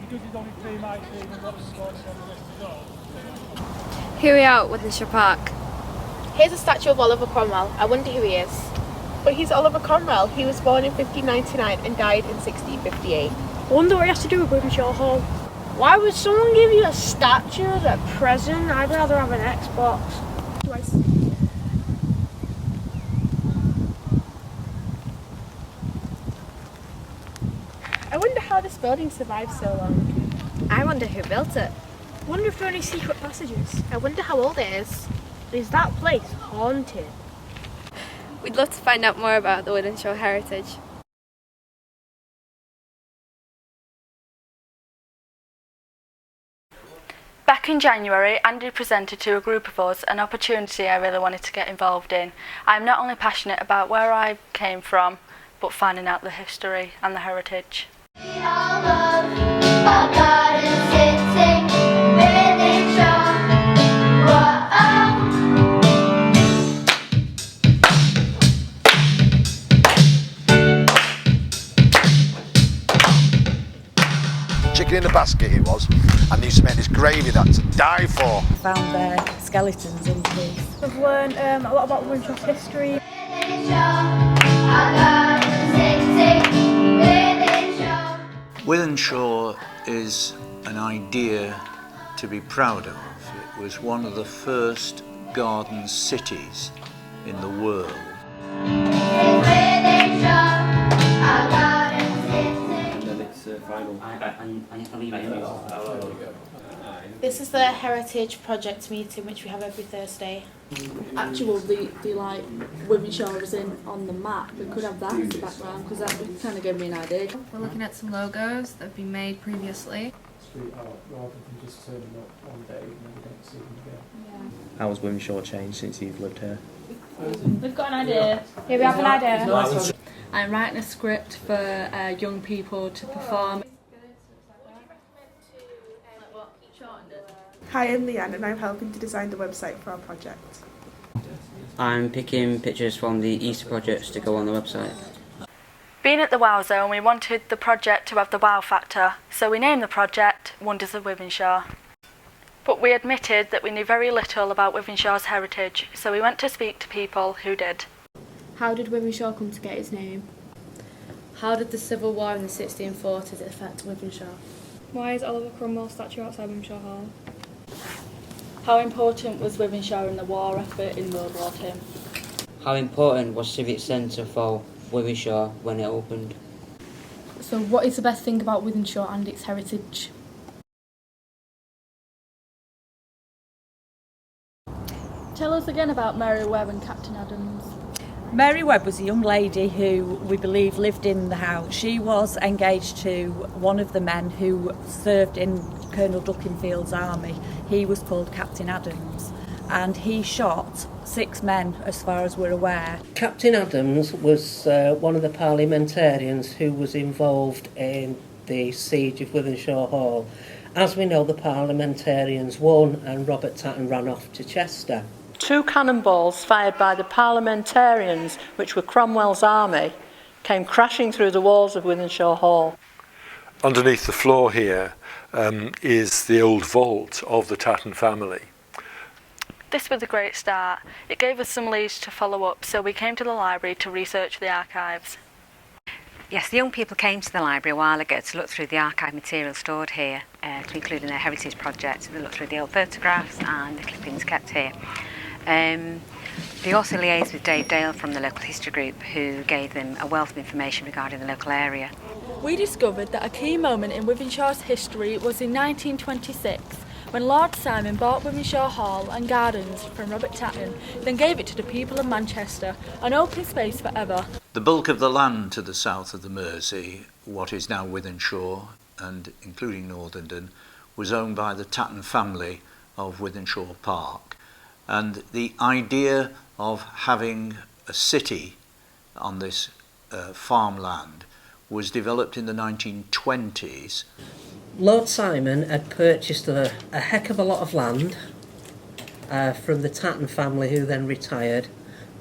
Here we are at Wythenshawe Park. Here's a statue of Oliver Cromwell. I wonder who he is. But he's Oliver Cromwell. He was born in 1599 and died in 1658. I wonder what he has to do with Wythenshawe Hall. Why would someone give you a statue as a present? I'd rather have an Xbox. I wonder how this building survived so long. I wonder who built it. I wonder if there are any secret passages. I wonder how old it is. Is that place haunted? We'd love to find out more about the Wythenshawe heritage. Back in January, Andy presented to a group of us an opportunity I really wanted to get involved in. I'm not only passionate about where I came from, but finding out the history and the heritage. Chicken in the basket it was, and they used to make this gravy that's to die for. Found their skeletons underneath. I've learned a lot about Wythenshawe's history. Wythenshawe is an idea to be proud of. It was one of the first garden cities in the world. This is the Heritage Project meeting which we have every Thursday. Actually, the like Wythenshawe is in on the map. We could have that as the background because that would kind of give me an idea. We're looking at some logos that have been made previously. Street art rather than just turning up one day and then we don't see them again. How has Wythenshawe changed since you've lived here? We've got an idea. Here we have an idea. I'm writing a script for young people to perform. Hi, I'm Leanne and I'm helping to design the website for our project. I'm picking pictures from the Easter projects to go on the website. Being at the Wow Zone, we wanted the project to have the wow factor, so we named the project Wonders of Wythenshawe. But we admitted that we knew very little about Wythenshawe's heritage, so we went to speak to people who did. How did Wythenshawe come to get its name? How did the Civil War in the 1640s affect Wythenshawe? Why is Oliver Cromwell's statue outside Wythenshawe Hall? How important was Wythenshawe in the war effort in World War II? How important was Civic Centre for Wythenshawe when it opened? So what is the best thing about Wythenshawe and its heritage? Tell us again about Mary Webb and Captain Adams. Mary Webb was a young lady who we believe lived in the house. She was engaged to one of the men who served in Colonel Duckingfield's army. He was called Captain Adams, and he shot 6 men as far as we're aware. Captain Adams was one of the parliamentarians who was involved in the siege of Wythenshawe Hall. As we know, the parliamentarians won and Robert Tatton ran off to Chester. 2 cannonballs fired by the parliamentarians, which were Cromwell's army, came crashing through the walls of Wythenshawe Hall. Underneath the floor here is the old vault of the Tatton family. This was a great start. It gave us some leads to follow up, so we came to the library to research the archives. Yes, the young people came to the library a while ago to look through the archive material stored here, to include in their heritage project. They looked through the old photographs and the clippings kept here. They also liaised with Dave Dale from the local history group, who gave them a wealth of information regarding the local area. We discovered that a key moment in Wythenshawe's history was in 1926, when Lord Simon bought Wythenshawe Hall and Gardens from Robert Tatton, then gave it to the people of Manchester, an open space forever. The bulk of the land to the south of the Mersey, what is now Wythenshawe, and including Northenden, was owned by the Tatton family of Wythenshawe Park. And the idea of having a city on this farmland was developed in the 1920s. Lord Simon had purchased a heck of a lot of land from the Tatton family, who then retired,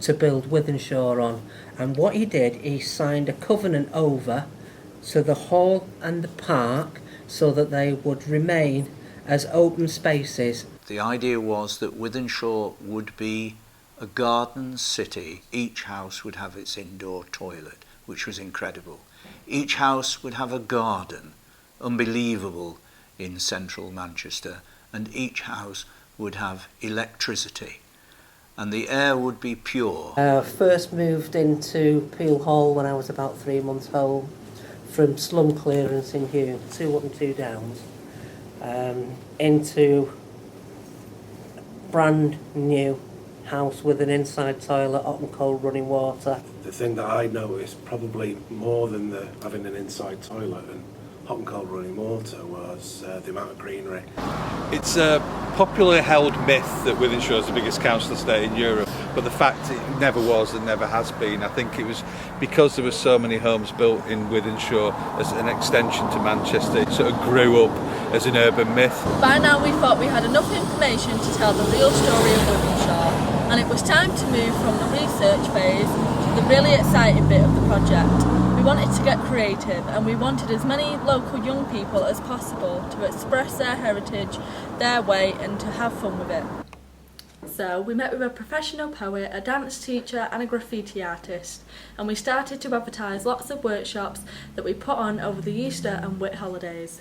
to build Wythenshawe on. And what he did, he signed a covenant over so the hall and the park so that they would remain as open spaces. The idea was that Wythenshawe would be a garden city. Each house would have its indoor toilet, which was incredible. Each house would have a garden, unbelievable in central Manchester, and each house would have electricity, and the air would be pure. I first moved into Peel Hall when I was about 3 months old, from slum clearance in Hume, 2 up and 2 downs, into brand new house with an inside toilet, hot and cold running water. The thing that I noticed, probably more than having an inside toilet and hot and cold running water, was the amount of greenery. It's a popularly held myth that Wythenshawe is the biggest council estate in Europe, but the fact it never was and never has been. I think it was because there were so many homes built in Wythenshawe as an extension to Manchester. It sort of grew up as an urban myth. By now we thought we had enough information to tell the real story of Wythenshawe, and it was time to move from the research phase to the really exciting bit of the project. We wanted to get creative, and we wanted as many local young people as possible to express their heritage their way and to have fun with it. So we met with a professional poet, a dance teacher and a graffiti artist, and we started to advertise lots of workshops that we put on over the Easter and Whit holidays.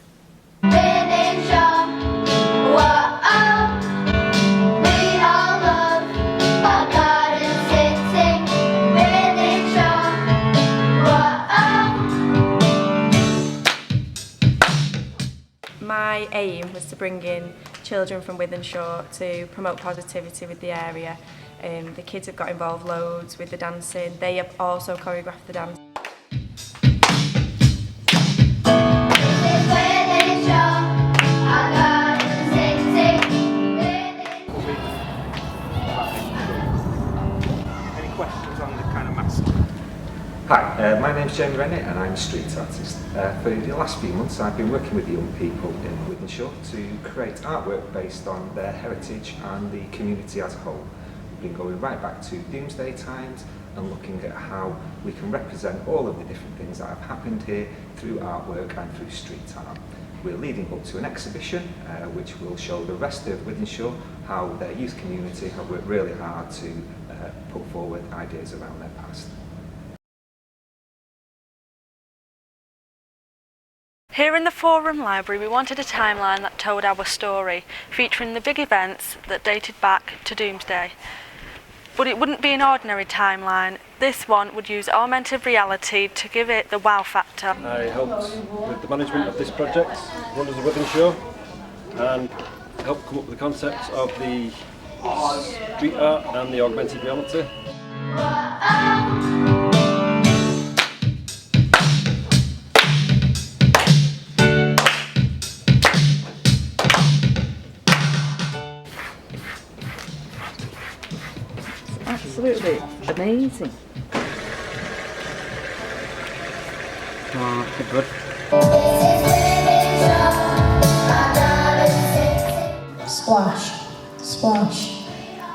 My aim was to bring in children from Wythenshawe to promote positivity with the area. The kids have got involved loads with the dancing. They have also choreographed the dance. Any questions on the kind of mask? Hi, my name's Jamie Rennie and I'm a street artist. For the last few months I've been working with young people in Wythenshawe to create artwork based on their heritage and the community as a whole. We've been going right back to Doomsday times and looking at how we can represent all of the different things that have happened here through artwork and through street art. We're leading up to an exhibition which will show the rest of Wythenshawe how their youth community have worked really hard to put forward ideas around their past. Here in the Forum Library we wanted a timeline that told our story, featuring the big events that dated back to Doomsday. But it wouldn't be an ordinary timeline. This one would use augmented reality to give it the wow factor. I helped with the management of this project, Wonders of Wythenshawe, and helped come up with the concepts of the street art and the augmented reality. Absolutely amazing. Oh, good. Splash, splash.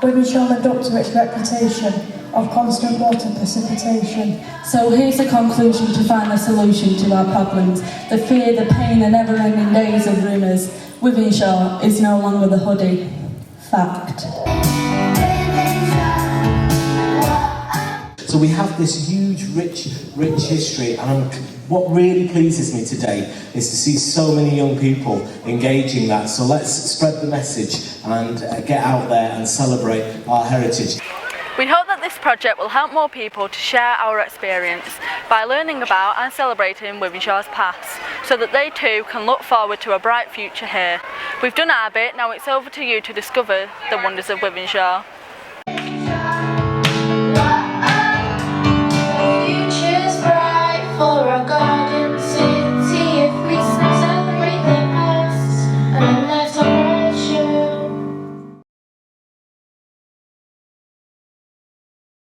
Wythenshawe lived up to its reputation of constant water precipitation. So here's the conclusion to find the solution to our problems. The fear, the pain, the never-ending days of rumours. Wythenshawe is no longer the hoodie. Fact. So we have this huge, rich history, and what really pleases me today is to see so many young people engaging that. So let's spread the message and get out there and celebrate our heritage. We hope that this project will help more people to share our experience by learning about and celebrating Wythenshawe's past, so that they too can look forward to a bright future here. We've done our bit, now it's over to you to discover the wonders of Wythenshawe.